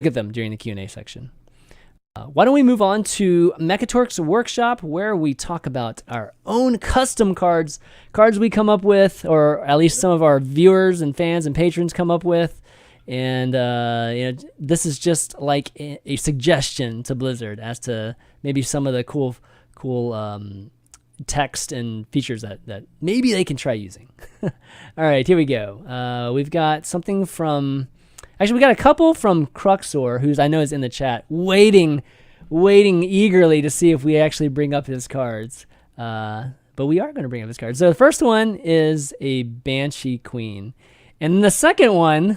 at them during the Q&A section. Why don't we move on to Mekkatorque's Workshop, where we talk about our own custom cards we come up with, or at least some of our viewers and fans and patrons come up with. And this is just like a suggestion to Blizzard as to maybe some of the cool text and features that maybe they can try using. All right, here we go. We've got something from... Actually, we got a couple from Cruxor, who's I know is in the chat, waiting eagerly to see if we actually bring up his cards. But we are going to bring up his cards. So the first one is a Banshee Queen. And the second one,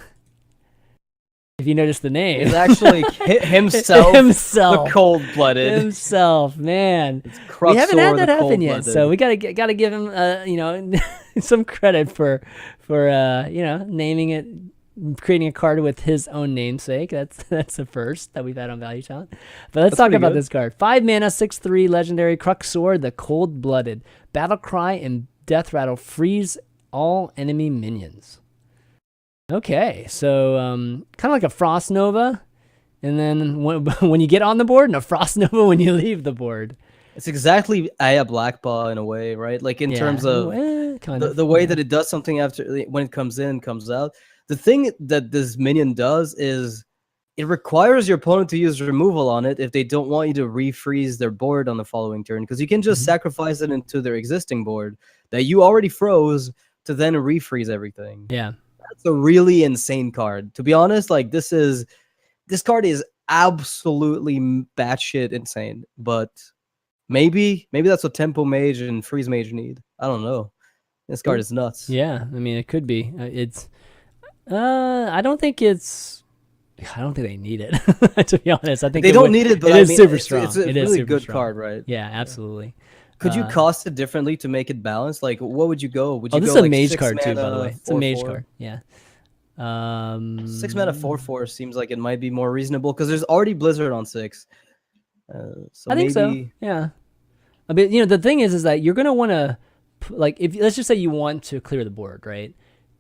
if you notice the name, is actually himself. The cold-blooded. Himself, man. We haven't had that happen yet, so we gotta give him some credit for naming it, creating a card with his own namesake. That's the first that we've had on Value Talent. But let's talk about this card. 5 mana, 6/3 legendary Cruxor, the Cold-Blooded. Battle Cry and Death Rattle freeze all enemy minions. Okay, so kind of like a Frost Nova, and then when you get on the board, and a Frost Nova when you leave the board. It's exactly Aya Blackpaw in a way, right? Like in terms of the way that it does something after when it comes in, comes out. The thing that this minion does is it requires your opponent to use removal on it if they don't want you to refreeze their board on the following turn, because you can just sacrifice it into their existing board that you already froze to then refreeze everything. Yeah. That's a really insane card. To be honest, like this card is absolutely batshit insane, but maybe that's what Tempo Mage and Freeze Mage need. I don't know. This card is nuts. Yeah, I mean, it could be. I don't think they need it. To be honest, I think they don't need it, but it is super strong. It's a really good card, right? Yeah, absolutely. Could you cost it differently to make it balanced? Like, what would you go? Would you this go is a mage card too, by the way. It's a mage 4/4? card. Yeah. 6 mana 4/4 seems like it might be more reasonable because there's already Blizzard on 6. So I think so. Yeah. I mean, the thing is that you're gonna want to, like, if let's just say you want to clear the board, right?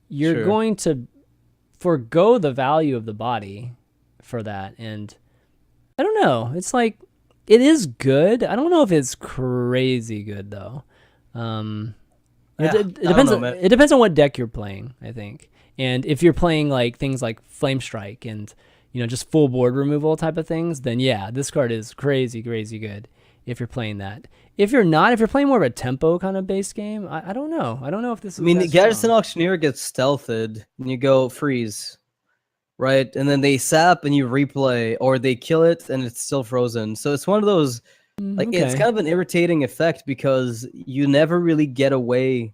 You're going to forgo the value of the body for that, and I don't know. It's like it is good. I don't know if it's crazy good though. It depends. It depends on what deck you're playing, I think, and if you're playing like things like Flame Strike and just full board removal type of things, then yeah, this card is crazy good. If you're playing that, if you're not, if you're playing more of a tempo kind of base game, I don't know. I don't know if this is. I mean, the Garrison Auctioneer gets stealthed, and you go freeze, right? And then they sap, and you replay, or they kill it, and it's still frozen. So it's one of those, like, it's kind of an irritating effect because you never really get away.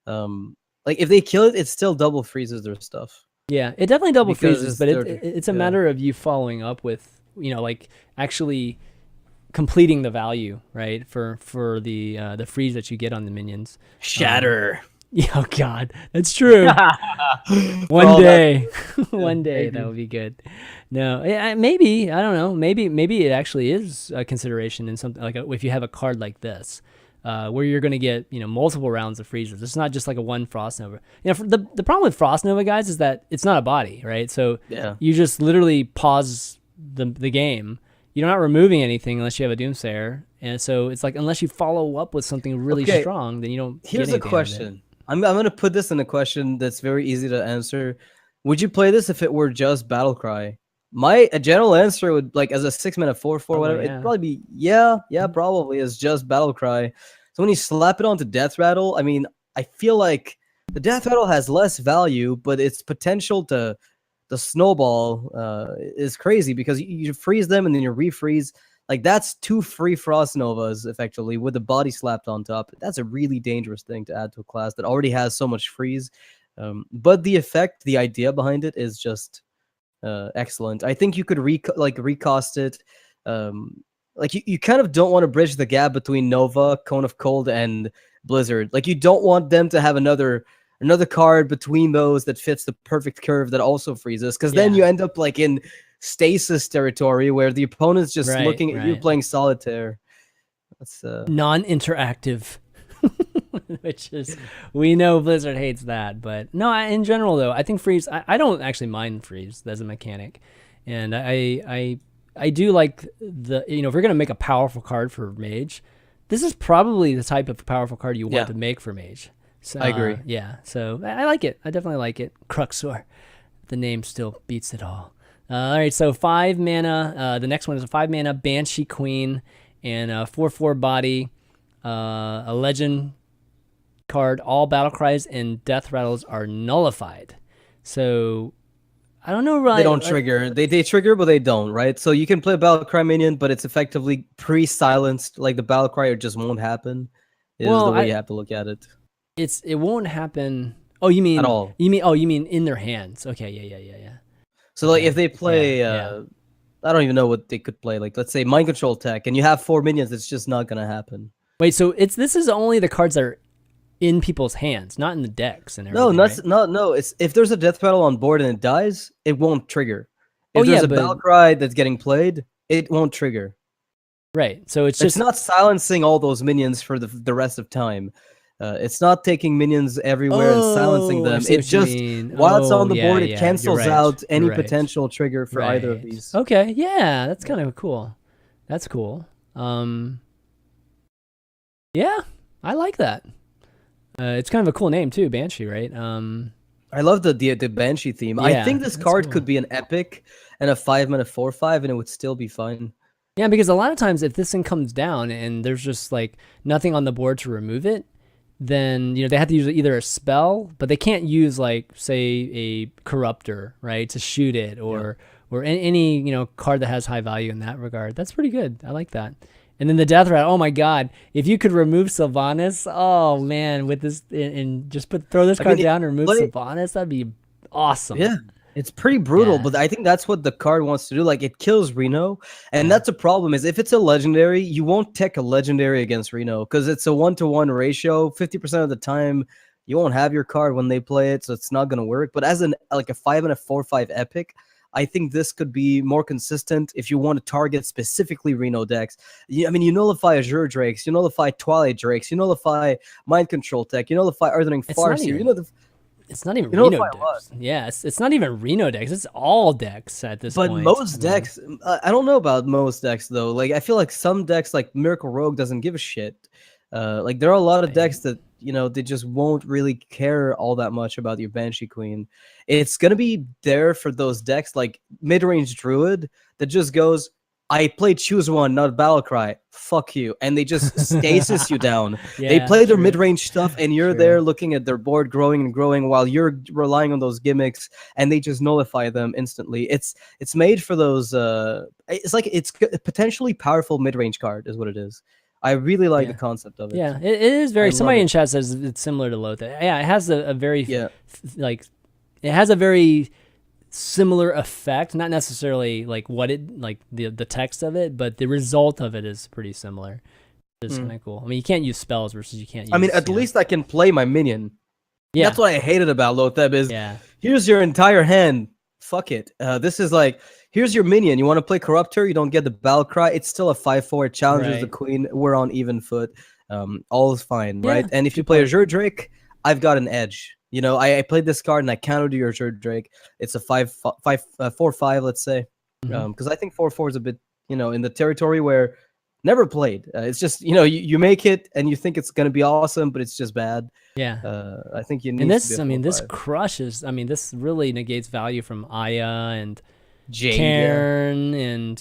Like if they kill it, it still double freezes their stuff. Yeah, it definitely double freezes, but it's a matter of you following up with, like actually completing the value, right, for the freeze that you get on the minions. Shatter. Oh God, that's true. One day that would be good. No, maybe, I don't know. Maybe it actually is a consideration in something like if you have a card like this, where you're going to get multiple rounds of freezes. It's not just like a one Frost Nova. The problem with Frost Nova, guys, is that it's not a body, right? So you just literally pause the game. You're not removing anything unless you have a Doomsayer, and so it's like unless you follow up with something really strong, then you don't. Here's a question. I'm going to put this in a question that's very easy to answer. Would you play this if it were just Battlecry? My general answer would, like, as a 6 mana 4/4, whatever, it'd probably be probably as just Battlecry. So when you slap it onto Death Rattle, I mean, I feel like the Death Rattle has less value, but its potential to snowball is crazy because you freeze them and then you refreeze. Like, that's 2 free Frost Novas, effectively, with the body slapped on top. That's a really dangerous thing to add to a class that already has so much freeze. But the effect, the idea behind it is just excellent. I think you could recost it. Like, you kind of don't want to bridge the gap between Nova, Cone of Cold, and Blizzard. Like, you don't want them to have another card between those that fits the perfect curve that also freezes, because then you end up like in stasis territory where the opponent's just looking at you playing solitaire. That's non-interactive. Which is, we know Blizzard hates that, but no, in general though, I think freeze, I don't actually mind freeze as a mechanic. And I do like the, you know, if you're gonna make a powerful card for Mage, this is probably the type of powerful card you want to make for Mage. So, I agree. Yeah, so I like it. I definitely like it. Cruxor, the name still beats it all. All right, so 5 mana. The next one is a 5 mana Banshee Queen and a 4/4 body, a legend card. All battle cries and death rattles are nullified. So I don't know, right? They don't trigger. They trigger, but they don't, right? So you can play a battle cry minion, but it's effectively pre-silenced. Like the battle cry just won't happen. Is the way you have to look at it. It won't happen. Oh, you mean at all? You mean in their hands? Okay, yeah. So like if they play, I don't even know what they could play. Like let's say mind control tech, and you have 4 minions, it's just not gonna happen. Wait, so this is only the cards that are in people's hands, not in the decks and everything. No, no. It's if there's a death battle on board and it dies, it won't trigger. If there's a battle cry that's getting played, it won't trigger. Right. So it's not silencing all those minions for the rest of time. It's not taking minions everywhere and silencing them. It just while it's on the board, it cancels out any potential trigger for either of these. Okay, yeah, that's kind of cool. That's cool. Yeah, I like that. It's kind of a cool name too, Banshee, right? I love the Banshee theme. I think this card could be an epic and a 5 mana 4/5, and it would still be fine. Yeah, because a lot of times if this thing comes down and there's just like nothing on the board to remove it, then they have to use either a spell, but they can't use like say a corruptor, right, to shoot it or any card that has high value in that regard. That's pretty good. I like that. And then the death rat. Oh my God! If you could remove Sylvanas, oh man, with this and just throw this card down and remove Sylvanas, that'd be awesome. Yeah. It's pretty brutal, but I think that's what the card wants to do. Like, it kills Reno, and that's a problem. Is if it's a legendary, you won't tech a legendary against Reno because it's a 1-to-1 ratio. 50% of the time, you won't have your card when they play it, so it's not gonna work. But as a 5 and a 4/5 epic, I think this could be more consistent if you want to target specifically Reno decks. I mean, you nullify Azure Drakes, you nullify Twilight Drakes, you nullify Mind Control Tech, you nullify Earthling Farseer. It's not even Reno decks. Yeah, it's not even Reno decks. It's all decks at this point. But most decks, I don't know about most decks though. Like I feel like some decks, like Miracle Rogue, doesn't give a shit. Like there are a lot of decks that they just won't really care all that much about your Banshee Queen. It's gonna be there for those decks like mid-range Druid that just goes, I play choose one, not battle cry. Fuck you. And they just stasis you down. They play their mid-range stuff and you're there looking at their board growing and growing while you're relying on those gimmicks, and they just nullify them instantly. It's made for those it's a potentially powerful mid-range card is what it is. I really like the concept of it. Yeah, it is very somebody in chat says it's similar to Lothar. Yeah, it has a very it has a very similar effect, not necessarily like what it like the text of it, but the result of it is pretty similar. It's kind of cool. I mean, you can't use spells versus you can't use, I mean, at least I can play my minion. Yeah, that's what I hated about Lothar is here's your entire hand. Fuck it. This is like, here's your minion. You want to play Corruptor, you don't get the battle cry. It's still a 5/4. It challenges the queen. We're on even foot. All is fine, right? And if you play Azure Drake, I've got an edge. I played this card and I countered your Azure Drake. It's a 4/5, let's say, because I think 4/4 is a bit, in the territory where never played. It's just you make it and you think it's gonna be awesome, but it's just bad. Yeah. I think you need. And this, to be this crushes. I mean, this really negates value from Aya and Cairn and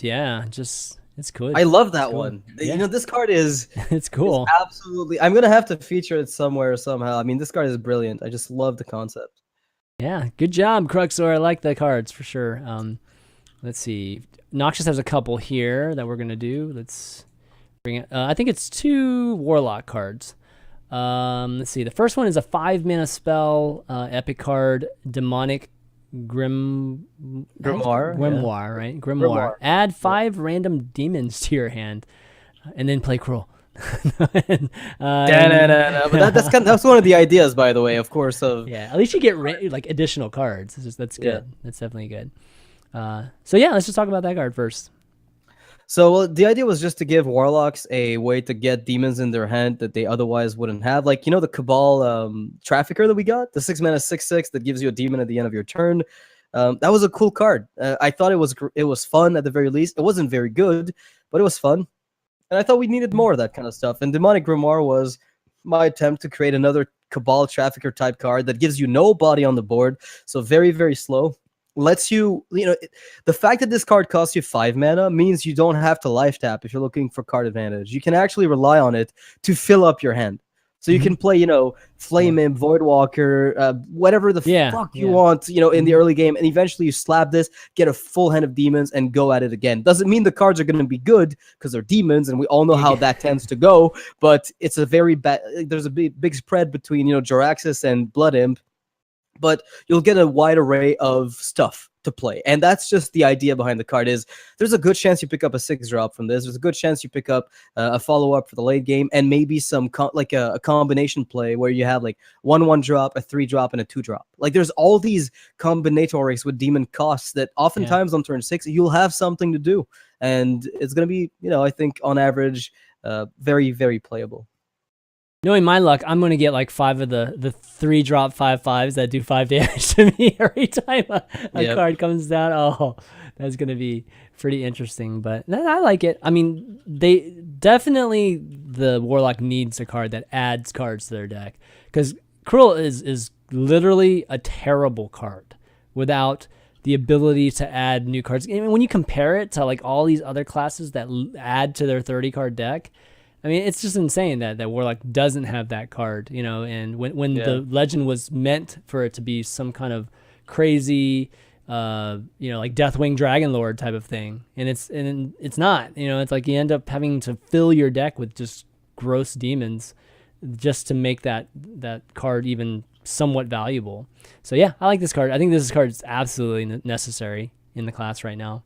just. It's cool. I love that one. Yeah. This card is it's cool. Absolutely. I'm gonna have to feature it somewhere somehow. I mean, this card is brilliant. I just love the concept. Yeah, good job, Cruxor. I like the cards for sure. Let's see. Noxious has a couple here that we're gonna do. Let's bring it. I think it's 2 Warlock cards. Let's see. The first one is a 5 mana spell, epic card, Demonic Grimoire, right? Grimoire. Add 5 random demons to your hand, and then play Cruel. But that's one of the ideas, by the way, of course. At least you get like additional cards. That's good. Yeah. That's definitely good. So yeah, let's just talk about that card first. So the idea was just to give Warlocks a way to get demons in their hand that they otherwise wouldn't have. Like, the Cabal Trafficker that we got, the 6 mana 6/6 that gives you a demon at the end of your turn. That was a cool card. I thought it was fun at the very least. It wasn't very good, but it was fun. And I thought we needed more of that kind of stuff. And Demonic Grimoire was my attempt to create another Cabal Trafficker type card that gives you no body on the board. So very, very slow. Lets you, the fact that this card costs you 5 mana means you don't have to life tap if you're looking for card advantage. You can actually rely on it to fill up your hand. So you can play, Flame Imp, Voidwalker, whatever the fuck you want, in the early game. And eventually you slap this, get a full hand of demons, and go at it again. Doesn't mean the cards are going to be good because they're demons, and we all know how that tends to go. But it's a very bad, there's a big spread between, Jaraxxus and Blood Imp. But you'll get a wide array of stuff to play. And that's just the idea behind the card is there's a good chance you pick up a 6-drop from this. There's a good chance you pick up a follow-up for the late game and maybe some a combination play where you have like 1/1 drop, a 3-drop, and a 2-drop. Like there's all these combinatorics with demon costs that oftentimes on turn 6 you'll have something to do. And it's going to be, I think on average, very, very playable. Knowing my luck, I'm going to get like 5 of the 3-drop 5/5s that do 5 damage to me every time a card comes down. Oh, that's going to be pretty interesting. But I like it. I mean, the Warlock needs a card that adds cards to their deck. Because Cruel is literally a terrible card without the ability to add new cards. I mean, when you compare it to like all these other classes that add to their 30-card deck, I mean, it's just insane that Warlock doesn't have that card, and when the legend was meant for it to be some kind of crazy, like Deathwing Dragonlord type of thing. And it's not, it's like you end up having to fill your deck with just gross demons just to make that card even somewhat valuable. So yeah, I like this card. I think this card is absolutely necessary in the class right now.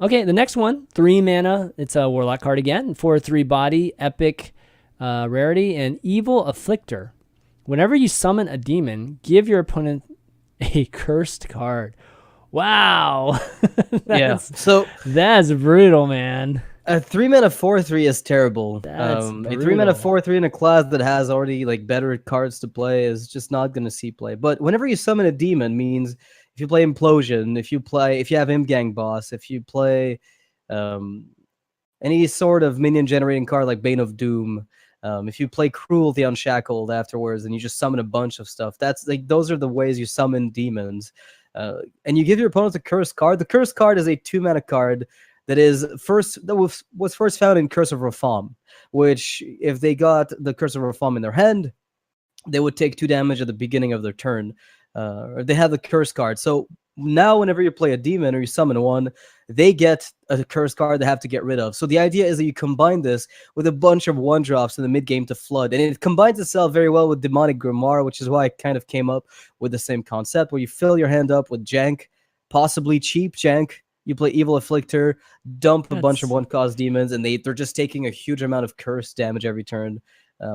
Okay, the next one, 3 mana. It's a Warlock card again. 4/3 body, epic rarity, and Evil Afflictor. Whenever you summon a demon, give your opponent a cursed card. Wow. So that's brutal, man. A 3 mana 4/3 is terrible. That's a 3 mana 4/3 in a class that has already like better cards to play is just not going to see play. But whenever you summon a demon means if you play Implosion, if you have Imgang Boss, if you play any sort of minion generating card like Bane of Doom, if you play Cruel the Unshackled afterwards and you just summon a bunch of stuff, that's like those are the ways you summon demons. And you give your opponent a cursed card. The cursed card is a 2 mana card that was first found in Curse of Rafaam, which if they got the Curse of Rafaam in their hand, they would take 2 damage at the beginning of their turn. They have the curse card. So now whenever you play a demon or you summon one, they get a curse card they have to get rid of. So the idea is that you combine this with a bunch of 1-drops in the mid game to flood. And it combines itself very well with Demonic Grimoire, which is why I kind of came up with the same concept where you fill your hand up with jank, possibly cheap jank. You play Evil Afflictor, dump a bunch of 1-cost demons, and they're just taking a huge amount of curse damage every turn,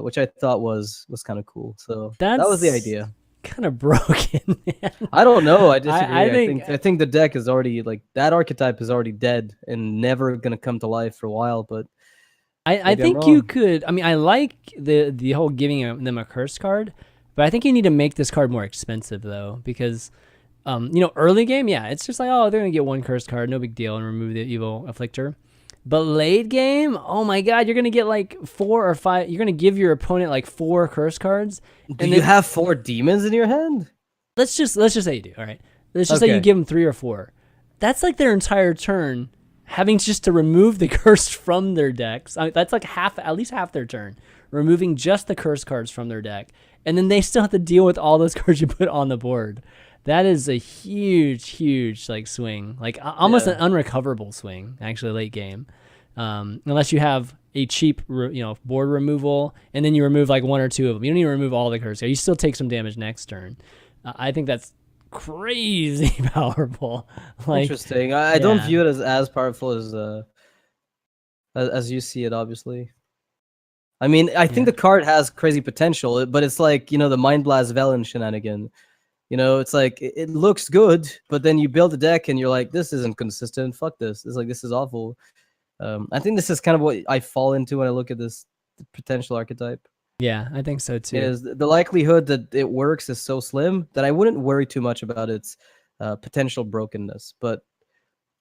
which I thought was kind of cool. So that was the idea. Kind of broken, man. I don't know. I disagree. I think the deck is already like that archetype is already dead and never gonna come to life for a while. But I think you could. I mean, I like the whole giving them a curse card, but I think you need to make this card more expensive though, because early game, it's just like, oh, they're gonna get 1 curse card, no big deal, and remove the Evil Afflictor. But late game, oh my god, you're gonna get like 4 or 5. You're gonna give your opponent like 4 curse cards. Do you have 4 demons in your hand? Let's just say you do. All right. Let's just say you give them 3 or 4. That's like their entire turn, having just to remove the curse from their decks. I mean, that's like at least half their turn, removing just the curse cards from their deck, and then they still have to deal with all those cards you put on the board. That is a huge like swing, like almost an unrecoverable swing, actually, late game. Unless you have a cheap, board removal, and then you remove like 1 or 2 of them. You don't even remove all the curse. You still take some damage next turn. I think that's crazy powerful. Like, interesting. I don't view it as powerful as you see it, obviously. I mean, I think the card has crazy potential, but it's like, the Mind Blast Velen shenanigan. It's like it looks good, but then you build a deck and you're like, this isn't consistent. Fuck this. It's like, this is awful. I think this is kind of what I fall into when I look at this potential archetype. Yeah, I think so too. Is the likelihood that it works is so slim that I wouldn't worry too much about its potential brokenness. But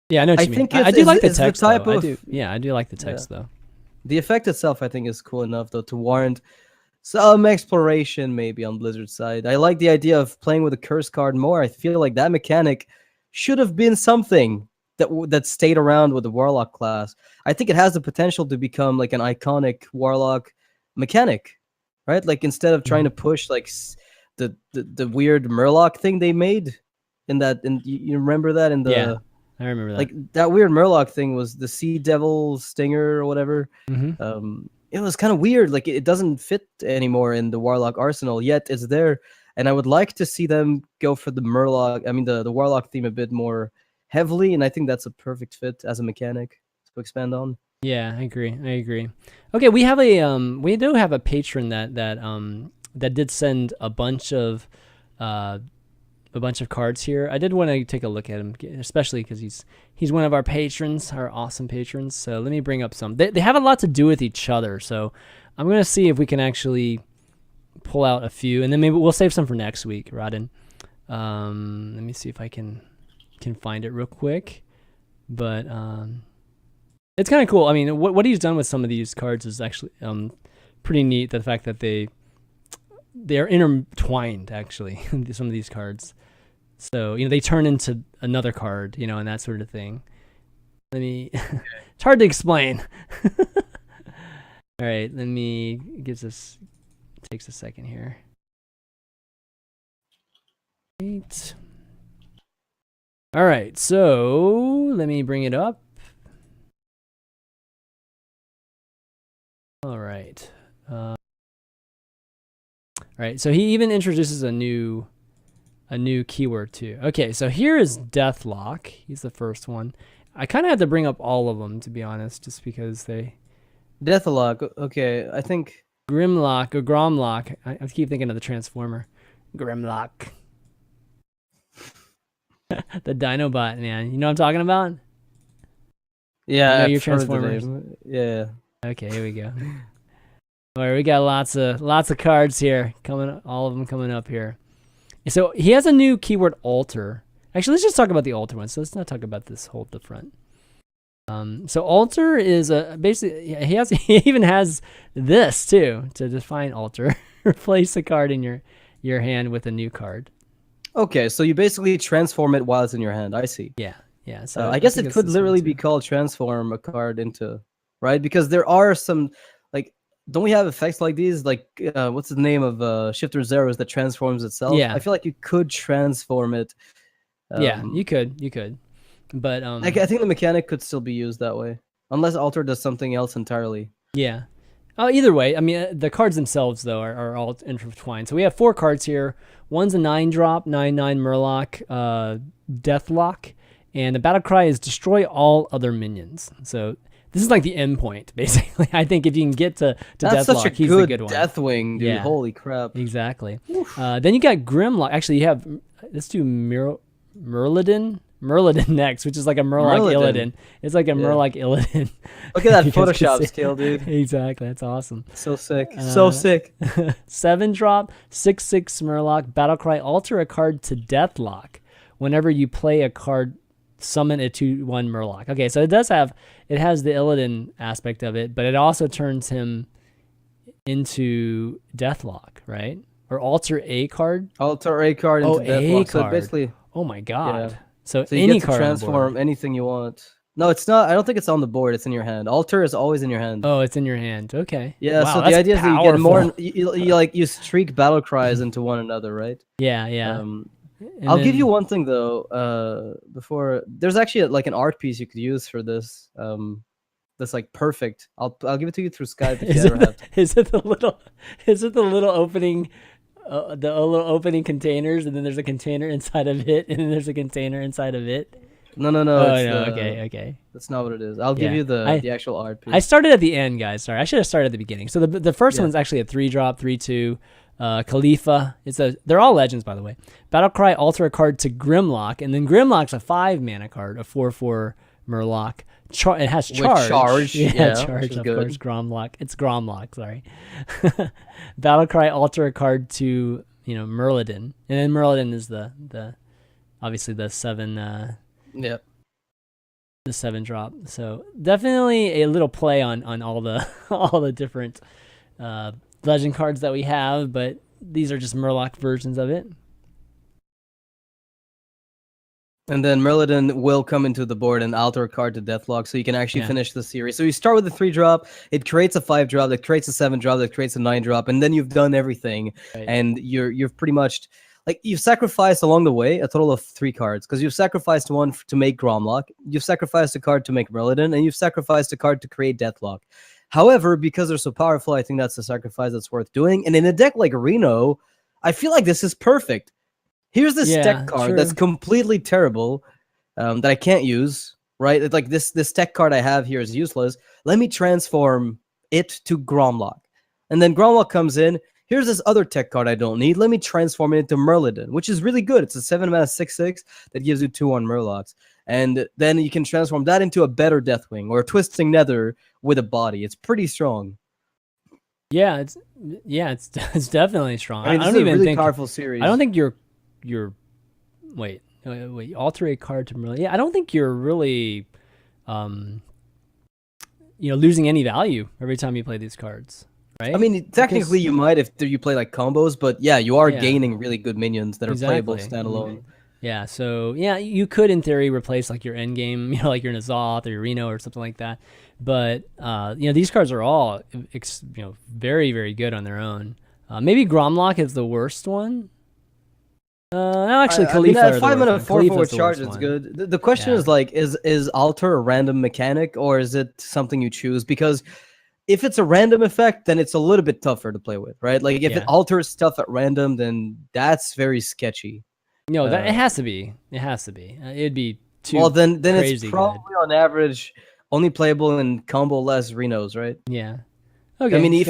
yeah, I know what you mean. I do like the text, though. I do like the text, though. The effect itself, I think, is cool enough, though, to warrant some exploration maybe on Blizzard's side. I like the idea of playing with a curse card more. I feel like that mechanic should have been something that stayed around with the Warlock class. I think it has the potential to become like an iconic Warlock mechanic, right? Like instead of trying to push like the weird Murloc thing they made in that, and you remember that in the I remember that. Like that weird Murloc thing was the Sea Devil Stinger or whatever. It was kind of weird. Like it doesn't fit anymore in the Warlock arsenal, yet it's there. And I would like to see them go for the the Warlock theme a bit more heavily, and I think that's a perfect fit as a mechanic to expand on. Yeah, I agree. Okay, we have we do have a patron that did send a bunch of cards here. I did want to take a look at him, especially because he's one of our patrons, our awesome patrons. So let me bring up some. They have a lot to do with each other, so I'm gonna see if we can actually pull out a few, and then maybe we'll save some for next week, Rodden. Let me see if I can find it real quick, but it's kind of cool. I mean, what he's done with some of these cards is actually pretty neat. The fact that they're intertwined, actually, some of these cards. So, they turn into another card, and that sort of thing. It's hard to explain. All right, takes a second here. Right. All right, so let me bring it up. All right. All right, so he even introduces a new keyword too. Okay, so here is Deathlock. He's the first one. I kind of had to bring up all of them, to be honest, just because they... Deathlock, okay, I think... Grimlock or Gromlock. I keep thinking of the Transformer. Grimlock. The Dinobot, man. You know what I'm talking about? Yeah, your Transformers. Yeah. Okay, here we go. All right, we got lots of cards here coming. All of them coming up here. So he has a new keyword, altar. Actually, let's just talk about the altar one. So let's not talk about this hold the front. So altar is basically he even has this too to define altar. Replace a card in your hand with a new card. Okay, so you basically transform it while it's in your hand. I see. Yeah. So I guess it could literally be called transform a card into, right? Because there are some, like, don't we have effects like these? Like, what's the name of Shifter Zeros that transforms itself? Yeah. I feel like you could transform it. Yeah, you could. But I think the mechanic could still be used that way, unless altar does something else entirely. Yeah. Oh, either way, I mean, the cards themselves though are all intertwined. So we have 4 cards here. One's a 9-drop, 9/9 Murloc, Deathlock, and the battle cry is destroy all other minions. So this is like the end point, basically. I think if you can get to Deathlock, such a he's the good one. Deathwing, dude. Yeah. Holy crap. Exactly. Then you got Grimlock. Actually, you have, let's do Murloden next, which is like a Murloc Illidan. It's like a Murloc Illidan. Look at that Photoshop skill, dude. Exactly, that's awesome. So sick. So sick. 7-drop, 6/6 Murloc, Battlecry, alter a card to Deathlock. Whenever you play a card, summon a 2/1 Murloc. Okay, so it has the Illidan aspect of it, but it also turns him into Deathlock, right? Or alter a card? Alter a card into Deathlock. So basically, oh my god. Yeah. So you any get to card transform anything you want. No, it's not. I don't think it's on the board. It's in your hand. Alter is always in your hand. Oh, it's in your hand. Okay. Yeah. Wow, so the idea is that you get more. You streak battle cries into one another, right? Yeah. I'll give you one thing though. Before there's actually like an art piece you could use for this. That's like perfect. I'll give it to you through Skype if you ever have to. Is it the little opening? The little opening containers, and then there's a container inside of it, and then there's a container inside of it. No. Oh, no. Okay. That's not what it is. I'll give you the actual art piece. I started at the end, guys. Sorry, I should have started at the beginning. So the first one's actually a 3-drop, 3/2. Khalifa. They're all legends, by the way. Battlecry, alter a card to Grimlock, and then Grimlock's a 5-mana card, a 4/4 Murloc. It has charge. With charge. Yeah, charge, of course. Gromlock. It's Gromlock, sorry. Battlecry, alter a card to, Murloden. And then Murloden is the obviously the 7 Yep. the 7 drop. So definitely a little play on all the all the different legend cards that we have, but these are just Murloc versions of it. And then Merlodon will come into the board and alter a card to Deathlock, so you can actually finish the series. So you start with a 3-drop, it creates a 5-drop, that creates a 7-drop, that creates a 9-drop, and then you've done everything. Right. And you've pretty much, like, you've sacrificed along the way a total of 3 cards, because you've sacrificed one to make Gromlock, you've sacrificed a card to make Merlodon, and you've sacrificed a card to create Deathlock. However, because they're so powerful, I think that's a sacrifice that's worth doing. And in a deck like Reno, I feel like this is perfect. Here's this tech card that's completely terrible, that I can't use, right? It's like this tech card I have here is useless. Let me transform it to Gromlock. And then Gromlock comes in. Here's this other tech card I don't need. Let me transform it into Merlodon, which is really good. It's a 7-mana 6/6 that gives you 2/1 Murlocs. And then you can transform that into a better Deathwing or a Twisting Nether with a body. It's pretty strong. Yeah, it's definitely strong. I mean, I don't even think powerful series. I don't think you're wait, alter a card to Merlin. Yeah, I don't think you're really losing any value every time you play these cards, right? I mean, technically you might if you play like combos, but yeah, you are gaining really good minions that are playable standalone. Yeah, so yeah, you could in theory replace like your end game, like your N'Zoth or your Reno or something like that. But these cards are all very, very good on their own. Maybe Gromlock is the worst one. No, actually, Khalifa. I mean, 5-mana 4/4 charge is good. The question is like, is alter a random mechanic or is it something you choose? Because if it's a random effect, then it's a little bit tougher to play with, right? Like if it alters stuff at random, then that's very sketchy. No, it has to be. It has to be. It'd be too. Well, then it's probably on average only playable in combo-less Renos, right? Yeah. Okay. I mean, if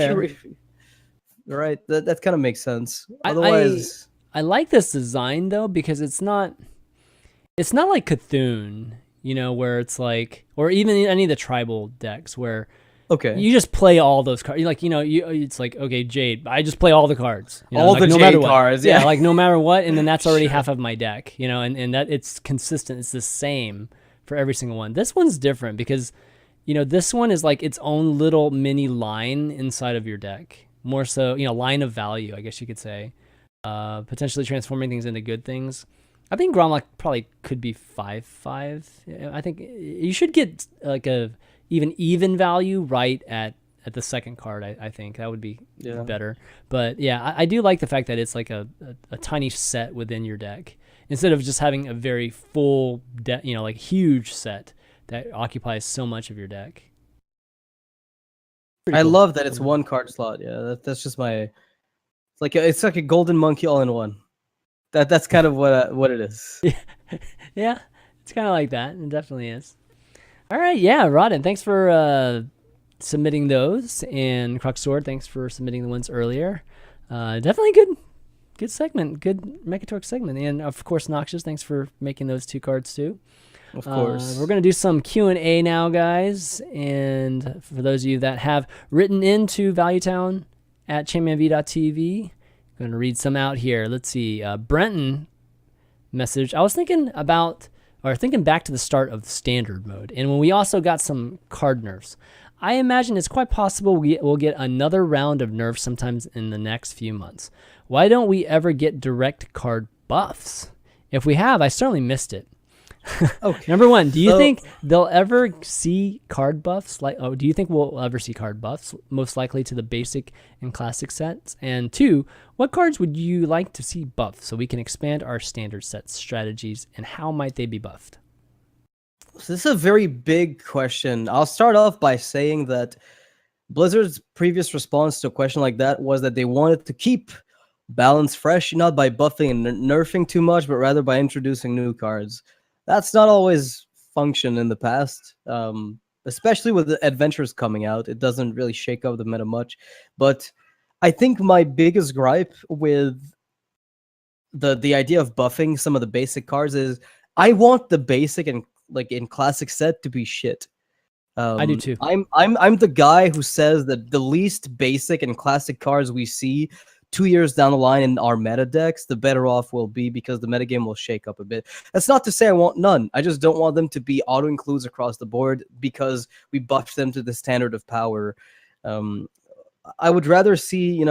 right, that kind of makes sense. Otherwise. I like this design though because it's not like Cthulhu, where it's like, or even any of the tribal decks where you just play all those cards. Like it's like, okay, Jade, I just play all the cards, all the Jade cards, yeah, like no matter what, and then that's already half of my deck, and that it's consistent. It's the same for every single one. This one's different because this one is like its own little mini line inside of your deck, more so line of value, I guess you could say. Potentially transforming things into good things. I think Gromlock probably could be 5/5. I think you should get like a even value right at the second card. I think that would be better. But yeah, I do like the fact that it's like a tiny set within your deck instead of just having a very full like huge set that occupies so much of your deck. I love that it's one card slot. Yeah, that's just my. It's like a golden monkey all in one. That's kind of what it is. Yeah, it's kind of like that. It definitely is. All right, yeah, Rodden, thanks for submitting those, and Cruxord, thanks for submitting the ones earlier. Definitely good segment, good Mekkatorque segment, and of course Noxious, thanks for making those 2 cards too. Of course. We're gonna do some Q&A now, guys, and for those of you that have written into ValueTown at ChanManV.tv. I'm going to read some out here. Let's see. Brenton message. I was thinking back to the start of standard mode, and when we also got some card nerfs. I imagine it's quite possible we'll get another round of nerfs sometimes in the next few months. Why don't we ever get direct card buffs? If we have, I certainly missed it. Okay. Number 1, do you think they'll ever see card buffs? Do you think we'll ever see card buffs? Most likely to the basic and classic sets. And 2, what cards would you like to see buffed so we can expand our standard set strategies, and how might they be buffed? So this is a very big question. I'll start off by saying that Blizzard's previous response to a question like that was that they wanted to keep balance fresh, not by buffing and nerfing too much, but rather by introducing new cards. That's not always functioned in the past, especially with the adventures coming out. It doesn't really shake up the meta much. But I think my biggest gripe with the idea of buffing some of the basic cards is I want the basic and like in classic set to be shit. I do too. I'm the guy who says that the least basic and classic cards we see 2 years down the line in our meta decks, the better off we'll be, because the metagame will shake up a bit. That's not to say I want none. I just don't want them to be auto-includes across the board because we buffed them to the standard of power. I would rather see,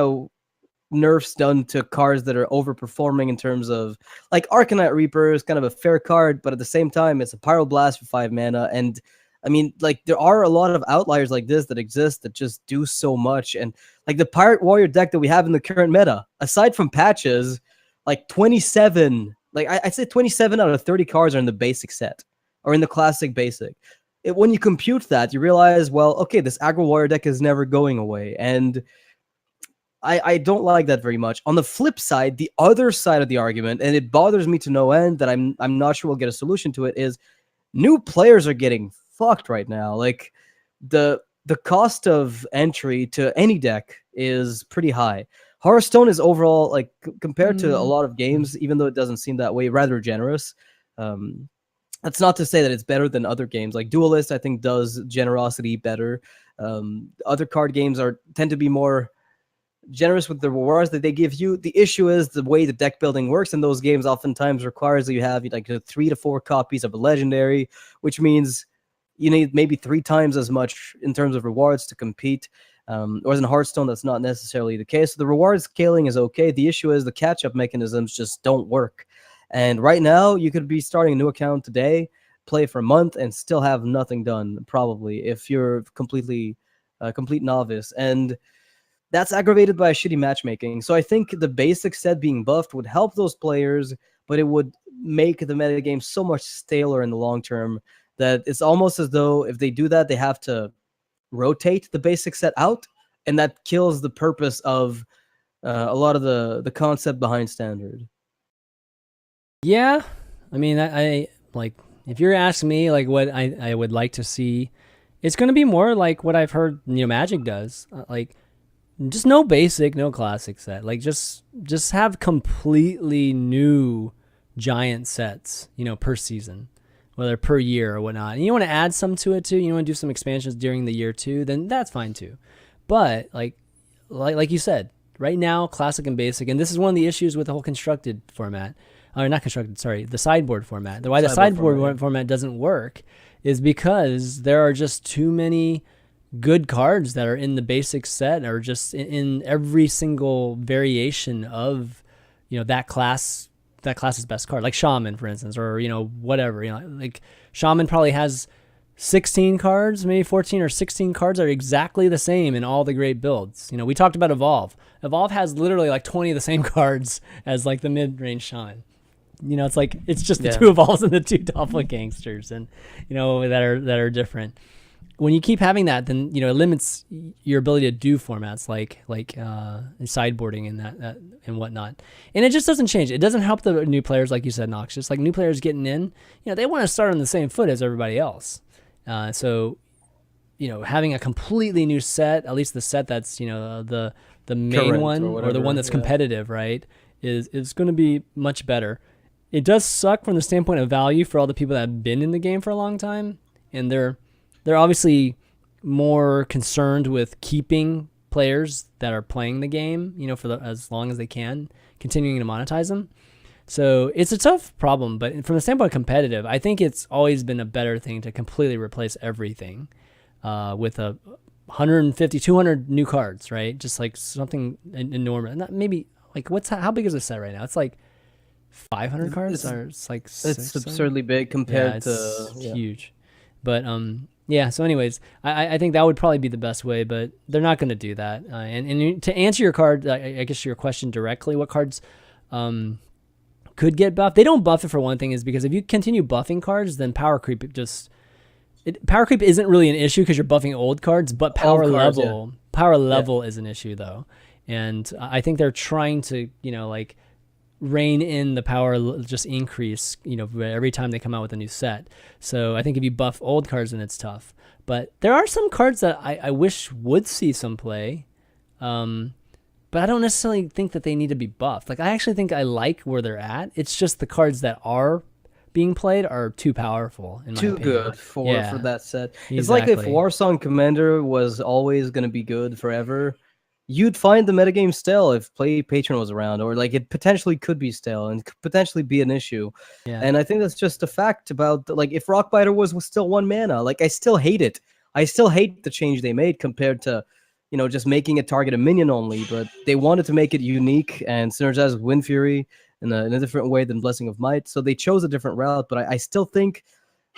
nerfs done to cards that are overperforming in terms of, like, Arcanite Reaper is kind of a fair card, but at the same time, it's a Pyroblast for 5 mana, and I mean, like, there are a lot of outliers like this that exist that just do so much, and like the Pirate Warrior deck that we have in the current meta, aside from patches, like 27, like I'd say 27 out of 30 cards are in the basic set or in the classic basic. When you compute that, you realize, well, okay, this Aggro Warrior deck is never going away, and I don't like that very much. On the flip side, the other side of the argument, and it bothers me to no end that I'm not sure we'll get a solution to it, is new players are getting fucked right now. Like, the cost of entry to any deck is pretty high. Hearthstone is overall, like, compared to a lot of games, even though it doesn't seem that way, rather generous. That's not to say that it's better than other games. Like Duelist, I think, does generosity better. Other card games tend to be more generous with the rewards that they give you. The issue is the way the deck building works in those games oftentimes requires that you have like 3 to 4 copies of a legendary, which means you need maybe 3 times as much in terms of rewards to compete. Whereas in Hearthstone, that's not necessarily the case. So the reward scaling is okay. The issue is the catch-up mechanisms just don't work. And right now, you could be starting a new account today, play for a month, and still have nothing done, probably, if you're complete novice. And that's aggravated by shitty matchmaking. So I think the basic set being buffed would help those players, but it would make the metagame so much staler in the long term that it's almost as though if they do that, they have to rotate the basic set out, and that kills the purpose of a lot of the concept behind Standard. Yeah, I mean, I like, if you're asking me like what I would like to see, it's going to be more like what I've heard Magic does, like just no basic, no classic set, like just have completely new giant sets, per season, whether per year or whatnot. And you want to add some to it too, you want to do some expansions during the year too, then that's fine too. But like you said, right now, classic and basic, and this is one of the issues with the whole constructed format. Or not constructed, sorry, the sideboard format. Why the sideboard format doesn't work is because there are just too many good cards that are in the basic set, or just in every single variation of, that class's best card. Like Shaman, for instance, or, whatever. Like Shaman probably has 16 cards, maybe 14 or 16 cards are exactly the same in all the great builds. We talked about Evolve. Evolve has literally like 20 of the same cards as like the mid-range Shaman. It's like, it's just the 2 Evolves and the 2 Doppelgangsters, and that are different. When you keep having that, then it limits your ability to do formats like sideboarding and that and whatnot. And it just doesn't change. It doesn't help the new players, like you said, Noxious. Like new players getting in, they want to start on the same foot as everybody else. So having a completely new set, at least the set that's the main current one or the one that's competitive, right, is going to be much better. It does suck from the standpoint of value for all the people that have been in the game for a long time, and they're obviously more concerned with keeping players that are playing the game, for as long as they can, continuing to monetize them. So it's a tough problem, but from the standpoint of competitive, I think it's always been a better thing to completely replace everything with 150, 200 new cards, right? Just like something enormous. Not maybe like how big is the set right now? It's like 500 cards, or it's like it's absurdly big compared to huge. But yeah. So, anyways, I think that would probably be the best way, but they're not going to do that. And to answer your card, I guess your question directly, what cards could get buffed? They don't buff it for one thing, is because if you continue buffing cards, then power creep power creep isn't really an issue because you're buffing old cards, but power level is an issue though. And I think they're trying to like rein in the power just increase every time they come out with a new set. So I think if you buff old cards, then it's tough. But there are some cards that I wish would see some play, but I don't necessarily think that they need to be buffed. Like I actually think I like where they're at. It's just the cards that are being played are too powerful, in my opinion. Good for that set. Exactly. It's like if Warsong Commander was always going to be good forever, you'd find the metagame stale if Play Patron was around, or like it potentially could be stale and could potentially be an issue. Yeah. And I think that's just a fact about like if Rockbiter was still 1 mana, like I still hate it. I still hate the change they made compared to, just making it target a minion only. But they wanted to make it unique and synergize with Wind Fury in a different way than Blessing of Might. So they chose a different route. But I still think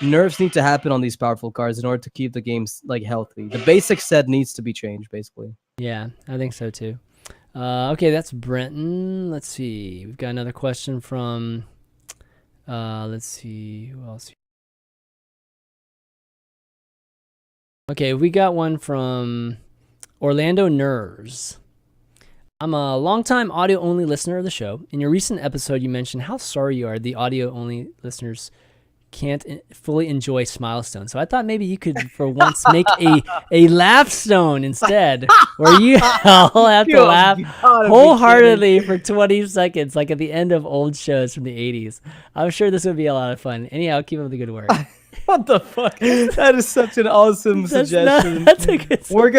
nerfs need to happen on these powerful cards in order to keep the games like healthy. The basic set needs to be changed, basically. Yeah, I think so too. Okay, that's Brenton. Let's see. We've got another question from. Let's see who else. Okay, we got one from Orlando Ners. I'm a longtime audio-only listener of the show. In your recent episode, you mentioned how sorry you are the audio-only listeners can't fully enjoy Smilestone. So I thought maybe you could, for once, make a laugh stone instead, where you all have to laugh wholeheartedly for 20 seconds, like at the end of old shows from the 80s. I'm sure this would be a lot of fun. Anyhow, keep up the good work. What the fuck? That is such an awesome suggestion. That's a good suggestion. We're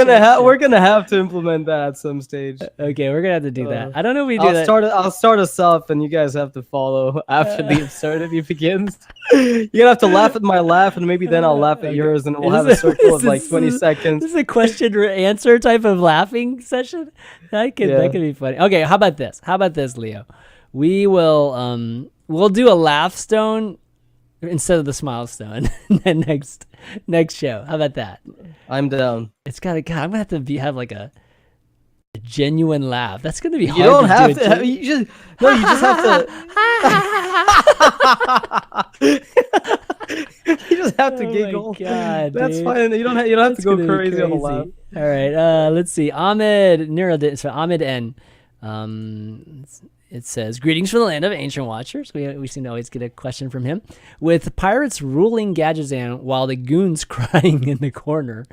gonna have to implement that at some stage. Okay, we're gonna have to do that. I don't know if we do that. I'll start us off, and you guys have to follow after the absurdity begins. You're gonna have to laugh at my laugh, and maybe then I'll laugh at yours, and we'll have a circle of like 20 seconds. This is a question answer type of laughing session. That could be funny. Okay, how about this, Leo? We will we'll do a laugh stone instead of the Smilestone next show. How about that? I'm down. It's gotta. God, I'm gonna have to have like a genuine laugh. That's gonna be hard. You don't have to. You just have to. You just have to giggle. God, that's dude. fine. You don't have to go crazy on the laugh. All right. Let's see. Ahmed N. It says, greetings from the land of ancient watchers. We seem to always get a question from him. With pirates ruling Gadgetzan while the goons crying in the corner,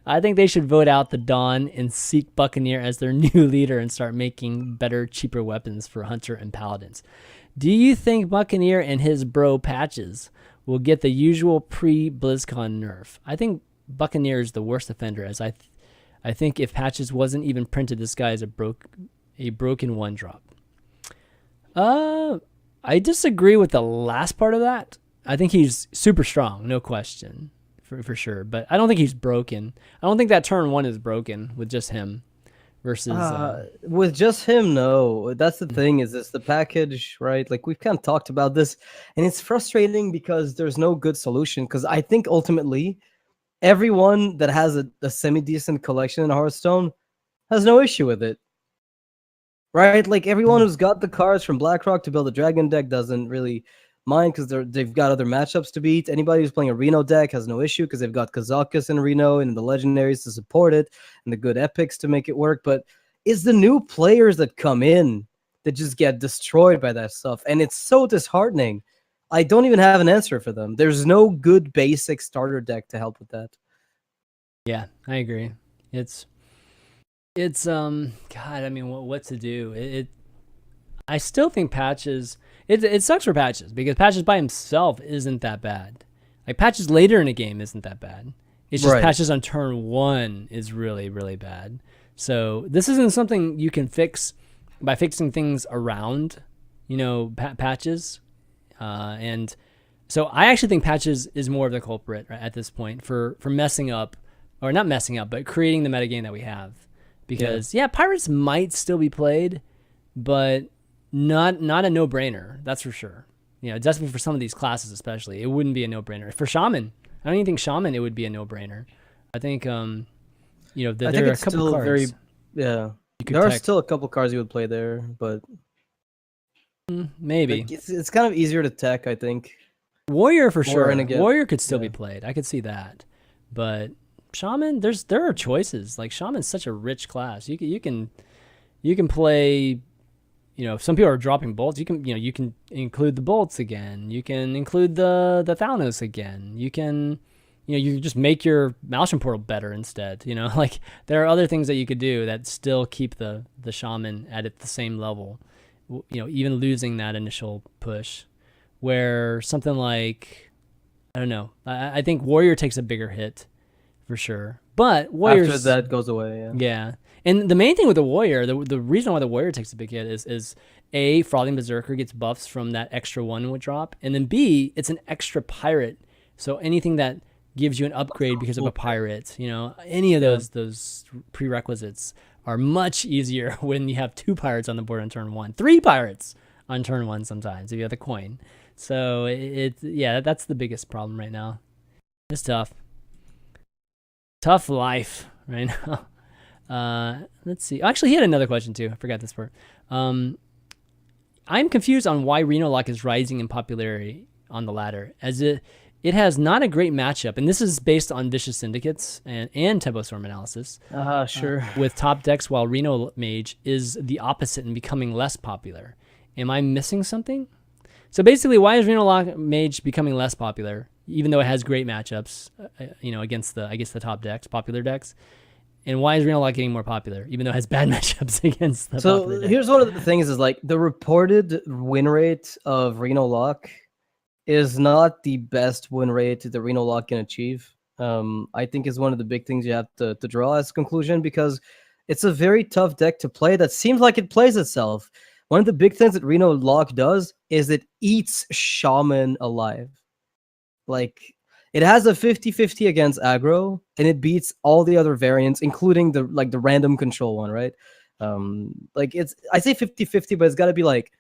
I think they should vote out the Dawn and seek Buccaneer as their new leader and start making better, cheaper weapons for Hunter and Paladins. Do you think Buccaneer and his bro Patches will get the usual pre-BlizzCon nerf? I think Buccaneer is the worst offender, as I think if Patches wasn't even printed, this guy is a broken one drop. I disagree with the last part of that. I think he's super strong, no question, for sure. But I don't think he's broken. I don't think that turn 1 is broken with just him versus... with just him, no. That's the thing, is it's the package, right? Like, we've kind of talked about this, and it's frustrating because there's no good solution. Because I think ultimately, everyone that has a semi-decent collection in Hearthstone has no issue with it. Right, like everyone who's got the cards from BlackRock to build a Dragon deck doesn't really mind because they've got other matchups to beat. Anybody who's playing a Reno deck has no issue because they've got Kazakus and Reno and the legendaries to support it and the good epics to make it work. But it's the new players that come in that just get destroyed by that stuff, and it's so disheartening. I don't even have an answer for them. There's no good basic starter deck to help with that. Yeah, I agree. It's God, I mean, what to do? I still think Patches. It sucks for Patches because Patches by himself isn't that bad. Like Patches later in a game isn't that bad. It's just Patches on turn 1 is really, really bad. So this isn't something you can fix by fixing things around, Patches. And so I actually think Patches is more of the culprit at this point for messing up, or not messing up, but creating the metagame that we have. Because Pirates might still be played, but not a no-brainer. That's for sure. Definitely for some of these classes, especially, it wouldn't be a no-brainer. For Shaman, I don't even think Shaman it would be a no-brainer. I think there are a couple cards. There are still a couple cards you would play there, but maybe like it's kind of easier to tech. I think Warrior for sure. Warrior could still be played. I could see that, but Shaman, there are choices. Like Shaman's such a rich class. You can play. Some people are dropping bolts. You can include the bolts again. You can include the Thalnos again. You can you just make your Maelstrom portal better instead. Like there are other things that you could do that still keep the Shaman at the same level. Even losing that initial push, where something like I don't know. I think Warrior takes a bigger hit. For sure, but Warriors after that goes away. Yeah, And the main thing with the warrior, the reason why the warrior takes a big hit is A, Frothing Berserker gets buffs from that extra 1 would drop, and then B, it's an extra pirate. So anything that gives you an upgrade because of a pirate, any of those prerequisites are much easier when you have 2 pirates on the board on turn 1, 3 pirates on turn 1 sometimes if you have the coin. So that's the biggest problem right now. It's tough life right now. Let's see. Actually, he had another question too. I forgot this part. I'm confused on why Reno Lock is rising in popularity on the ladder, as it has not a great matchup, and this is based on Vicious Syndicates and Tempo Storm analysis. Sure. With top decks, while Reno Mage is the opposite and becoming less popular. Am I missing something? So basically, why is Reno Lock Mage becoming less popular, even though it has great matchups, against the top decks, popular decks? And why is Reno Lock getting more popular, even though it has bad matchups against the popular decks? Here's one of the things is like the reported win rate of Reno Lock is not the best win rate that Reno Lock can achieve. I think is one of the big things you have to draw as a conclusion, because it's a very tough deck to play that seems like it plays itself. One of the big things that Reno Lock does is it eats Shaman alive. Like, it has a 50-50 against aggro, and it beats all the other variants, including the random control one, right? I say 50-50, but it's got to be like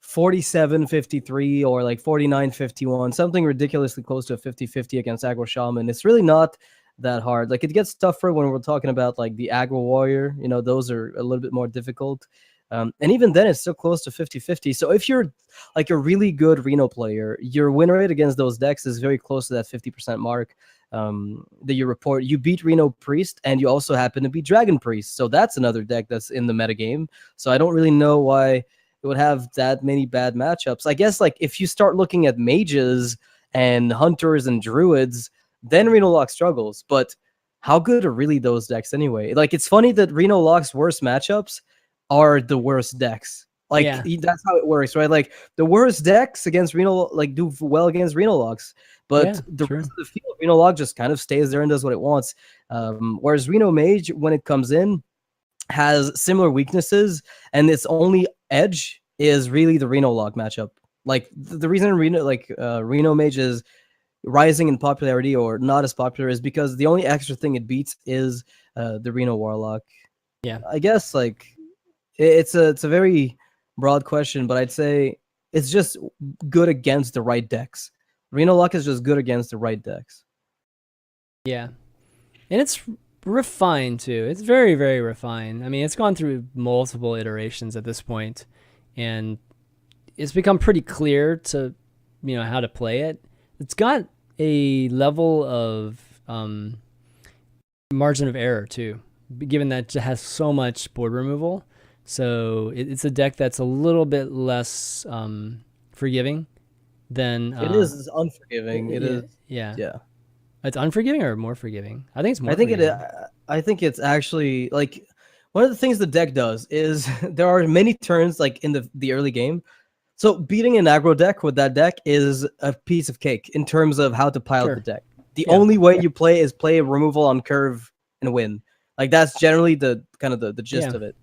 47-53 or like 49-51, something ridiculously close to a 50-50 against aggro Shaman. It's really not that hard. Like, it gets tougher when we're talking about like the aggro warrior. Those are a little bit more difficult. And even then, it's still close to 50-50. So if you're like a really good Reno player, your win rate against those decks is very close to that 50% mark that you report. You beat Reno Priest, and you also happen to beat Dragon Priest. So that's another deck that's in the metagame. So I don't really know why it would have that many bad matchups. I guess like if you start looking at mages and hunters and druids, then Reno Lock struggles. But how good are really those decks anyway? Like, it's funny that Reno Lock's worst matchups are the worst decks. Like, that's how it works, right? Like, the worst decks against Reno, like, do well against Reno Locks, but the rest of the field, Reno Lock just kind of stays there and does what it wants. Whereas Reno Mage, when it comes in, has similar weaknesses, and its only edge is really the Reno Lock matchup. Like, the reason Reno Mage is rising in popularity or not as popular is because the only extra thing it beats is the Reno Warlock. Yeah, I guess like it's a very broad question, but I'd say it's just good against the right decks. Reno Lock is just good against the right decks. Yeah, and it's refined too. It's very, very refined. I mean, it's gone through multiple iterations at this point, and it's become pretty clear to how to play it. It's got a level of margin of error too, given that it has so much board removal. So it's a deck that's a little bit less forgiving than it is. It's unforgiving. It is. Yeah. Yeah. It's unforgiving or more forgiving? I think it's more. I think it's actually like one of the things the deck does is there are many turns like in the early game. So beating an aggro deck with that deck is a piece of cake in terms of how to pilot the deck. The only way you play is play removal on curve and win. Like, that's generally the kind of the gist of it.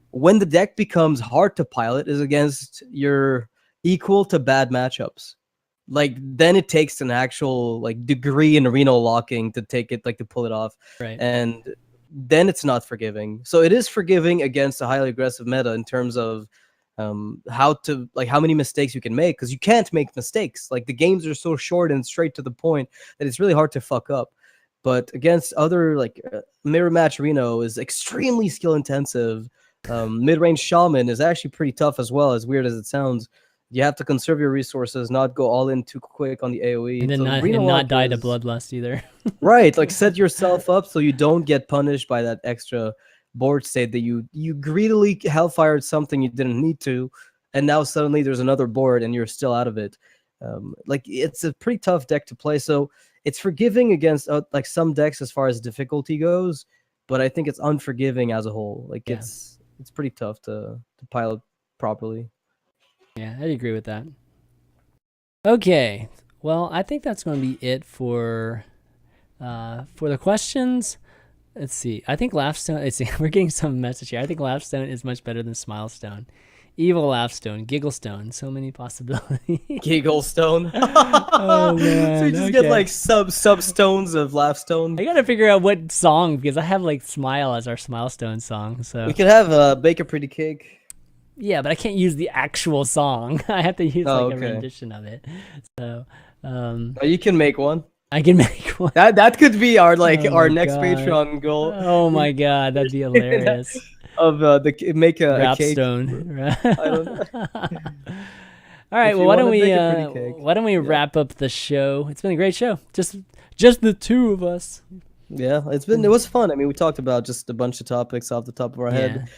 When the deck becomes hard to pilot is against your equal to bad matchups. Like, then it takes an actual like degree in Reno locking to take it, like, to pull it off. Right. And then it's not forgiving. So it is forgiving against a highly aggressive meta in terms of how many mistakes you can make, because you can't make mistakes. Like, the games are so short and straight to the point that it's really hard to fuck up. But against other mirror match, Reno is extremely skill intensive. Mid-range Shaman is actually pretty tough as well, as weird as it sounds. You have to conserve your resources, not go all in too quick on the AoE. And then not die to Bloodlust either. Right, like, set yourself up so you don't get punished by that extra board state that you greedily hellfired something you didn't need to, and now suddenly there's another board and you're still out of it. Like, it's a pretty tough deck to play, so it's forgiving against like some decks as far as difficulty goes, but I think it's unforgiving as a whole. Like, it's pretty tough to pilot properly. Yeah, I agree with that. Okay, well, I think that's going to be it for the questions. Let's see. I think Laughstone. Let's see. We're getting some message here. I think Laughstone is much better than Smilestone. Evil Laughstone, Gigglestone. So many possibilities. Gigglestone. Oh man. So you just get like sub stones of Laughstone. I gotta figure out what song because I have like Smile as our Smilestone song. So we could have Bake a Pretty Cake. Yeah, but I can't use the actual song. I have to use a rendition of it. So you can make one. I can make one. That could be our our next Patreon goal. Oh my god, that'd be hilarious. Make a Rapstone. I don't know. All right, well, why don't we wrap up the show? It's been a great show. Just the two of us. Yeah, it was fun. I mean, we talked about just a bunch of topics off the top of our head.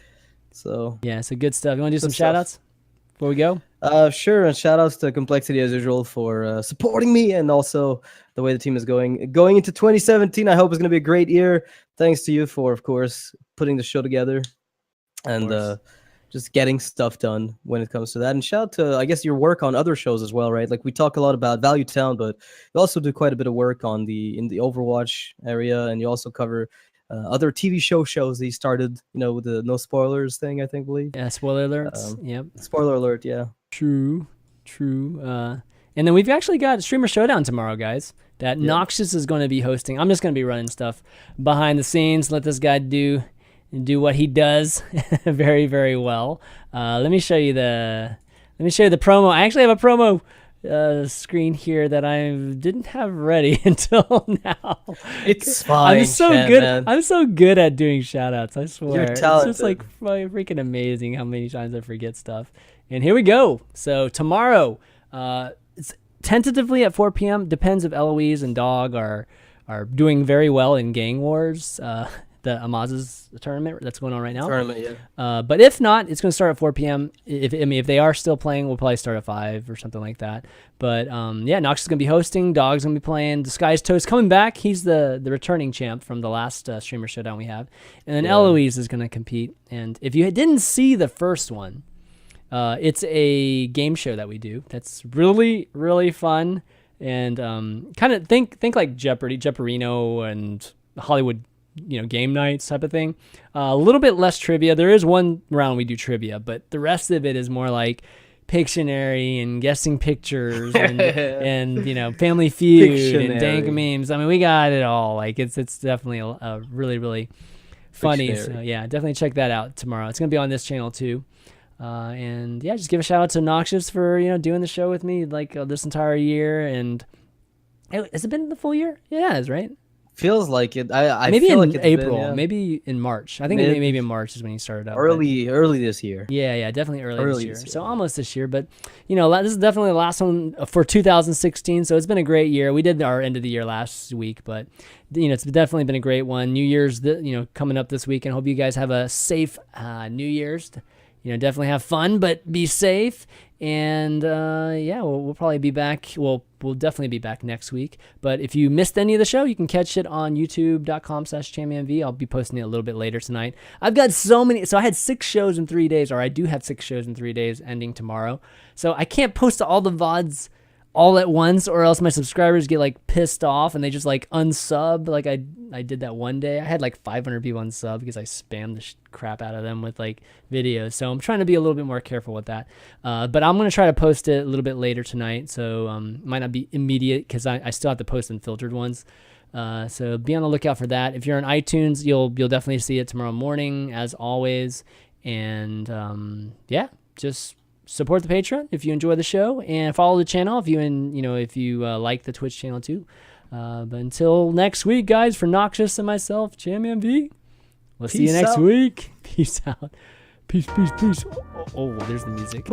So good stuff. You want to do some shout outs before we go? Sure, and shout outs to Complexity as usual for supporting me and also the way the team is going into 2017. I hope it's going to be a great year. Thanks to you for, of course, putting the show together and just getting stuff done when it comes to that. And shout out to, I guess, your work on other shows as well, right? Like we talk a lot about Value Town, but you also do quite a bit of work in the Overwatch area, and you also cover other TV shows that you started, with the no spoilers thing, I believe. Yeah, spoiler alerts. Yep. Spoiler alert, yeah. True. And then we've actually got Streamer Showdown tomorrow, guys, that Noxious is going to be hosting. I'm just going to be running stuff behind the scenes, let this guy do what he does very, very well. Let me show you the promo. I actually have a promo screen here that I didn't have ready until now. It's fine. I'm so good. Man. I'm so good at doing shout outs. I swear. You're talented. It's just like freaking amazing how many times I forget stuff. And here we go. So tomorrow, it's tentatively at 4 p.m. Depends if Eloise and Dog are doing very well in Gang Wars. The Amaz's tournament that's going on right now. But if not, it's going to start at 4 p.m. If they are still playing, we'll probably start at 5 or something like that. But Nox is going to be hosting. Dog's going to be playing. Disguised Toast coming back. He's the returning champ from the last Streamer Showdown we have. And then Eloise is going to compete. And if you didn't see the first one, it's a game show that we do. That's really, really fun. And kind of think like Jeopardy, Jeoparino, and Hollywood game nights type of thing. A little bit less trivia. There is one round we do trivia, but the rest of it is more like Pictionary and guessing pictures and Family Feud and dank memes. I mean, we got it all. Like it's definitely a really, really funny. Pictionary. So yeah, definitely check that out tomorrow. It's gonna be on this channel too. And just give a shout out to Noxious for doing the show with me like this entire year. And has it been the full year? Yeah, it has, right? Feels like it. I maybe feel in like it's April, been, maybe in March. I think maybe in March is when you started up. Early this year. Yeah, definitely early this year. So almost this year, but this is definitely the last one for 2016. So it's been a great year. We did our end of the year last week, but it's definitely been a great one. New Year's, coming up this week, and hope you guys have a safe New Year's. Definitely have fun, but be safe. And we'll probably be back. We'll definitely be back next week. But if you missed any of the show, you can catch it on youtube.com/ChanManV. I'll be posting it a little bit later tonight. I've got so many. So I had 6 shows in 3 days, or I do have 6 shows in 3 days ending tomorrow. So I can't post all the VODs all at once, or else my subscribers get like pissed off and they just like unsub. Like I did that one day. I had like 500 people unsub because I spammed the crap out of them with like videos. So I'm trying to be a little bit more careful with that. But I'm going to try to post it a little bit later tonight. So might not be immediate because I still have to post unfiltered ones. So be on the lookout for that. If you're on iTunes, you'll definitely see it tomorrow morning as always. And just support the Patreon if you enjoy the show, and follow the channel if you like the Twitch channel too. But until next week, guys, for Noxious and myself, ChanManV, we'll see you next week. Peace out. Peace. Oh, there's the music.